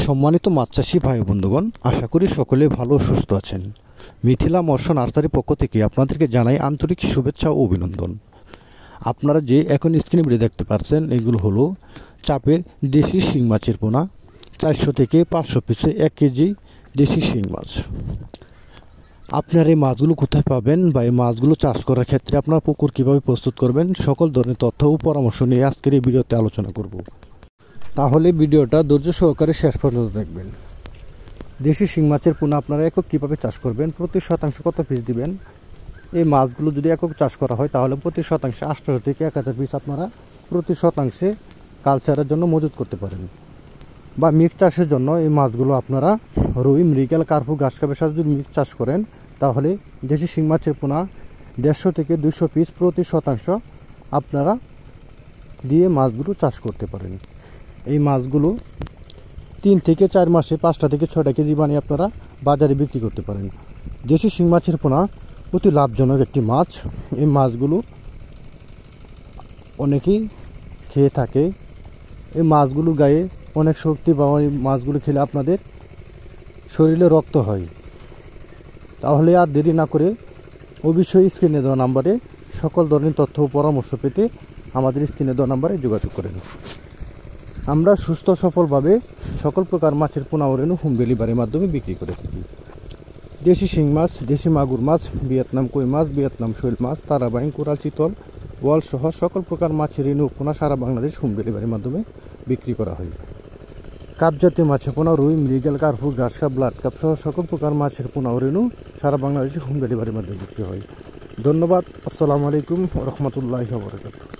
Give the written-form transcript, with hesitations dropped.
সম্মানিত মাছ চাষি ভাই বন্ধুগণ, আশা করি সকলে ভালো ও সুস্থ আছেন। মিথিলা মৎস্য নার্সারির পক্ষ থেকে আপনাদেরকে জানাই আন্তরিক শুভেচ্ছা ও অভিনন্দন। আপনারা যে এখন স্ক্রিনে ভিডিও দেখতে পাচ্ছেন, এগুলো হলো চাপের দেশি শিং মাছের পোনা। 400 থেকে 500 পিসে 1 কেজি দেশি শিং মাছ। আপনার এই মাছগুলো কোথায় পাবেন বা এই মাছগুলো চাষ করার ক্ষেত্রে আপনার পুকুর কীভাবে প্রস্তুত করবেন, সকল ধরনের তথ্য ও পরামর্শ নিয়ে আজকের এই ভিডিওতে আলোচনা করব। তাহলে ভিডিওটা ধৈর্য সহকারে শেষ পর্যন্ত দেখবেন। দেশি শিং মাছের পোনা আপনারা একক কীভাবে চাষ করবেন, প্রতি শতাংশ কত পিস দিবেন। এই মাছগুলো যদি একক চাষ করা হয় তাহলে প্রতি শতাংশে 800 থেকে 1000 পিস আপনারা প্রতি শতাংশে কালচারের জন্য মজুত করতে পারেন। বা মিক্স চাষের জন্য এই মাছগুলো আপনারা রুই, মৃগেল, কার্পু, ঘাসকাপের সাথে যদি মিক্স চাষ করেন তাহলে দেশি শিং মাছের পোনা 150 থেকে 200 পিস প্রতি শতাংশ আপনারা দিয়ে মাছগুলো চাষ করতে পারেন। এই মাছগুলো 3 থেকে 4 মাসে 5টা থেকে 6টা কেজি বানিয়ে আপনারা বাজারে বিক্রি করতে পারেন। দেশি শিং মাছের পোনা অতি লাভজনক একটি মাছ। এই মাছগুলো অনেকেই খেয়ে থাকে। এই মাছগুলোর গায়ে অনেক শক্তি পাওয়া, এই মাছগুলো খেলে আপনাদের শরীরে রক্ত হয়। তাহলে আর দেরি না করে অবশ্যই স্ক্রিনে দেওয়া নাম্বারে সকল ধরনের তথ্য ও পরামর্শ পেতে আমাদের স্ক্রিনে দেওয়া নাম্বারে যোগাযোগ করেন। আমরা সুস্থ সফলভাবে সকল প্রকার মাছের পোনা ও রেণু হোম ডেলিভারির মাধ্যমে বিক্রি করে থাকি। দেশি শিং মাছ, দেশি মাগুর মাছ, ভিয়েতনাম কই মাছ, ভিয়েতনাম শৈল মাছ, তারাবাইন, কোরাল, চিতল, বোয়াল সহ সকল প্রকার মাছের রেণু পোনা সারা বাংলাদেশ হোম ডেলিভারির মাধ্যমে বিক্রি করা হয়। কাপ জাতীয় মাছের পোনা, রুই, মৃগেল, কার্পু, ঘাসকাপ, ব্লাড কাপ সহ সকল প্রকার মাছের পোনা ও রেণু সারা বাংলাদেশে হোম ডেলিভারির মাধ্যমে বিক্রি হয়। ধন্যবাদ। আসসালামু আলাইকুম ওয়া রাহমাতুল্লাহি ওয়া বারাকাতুহু।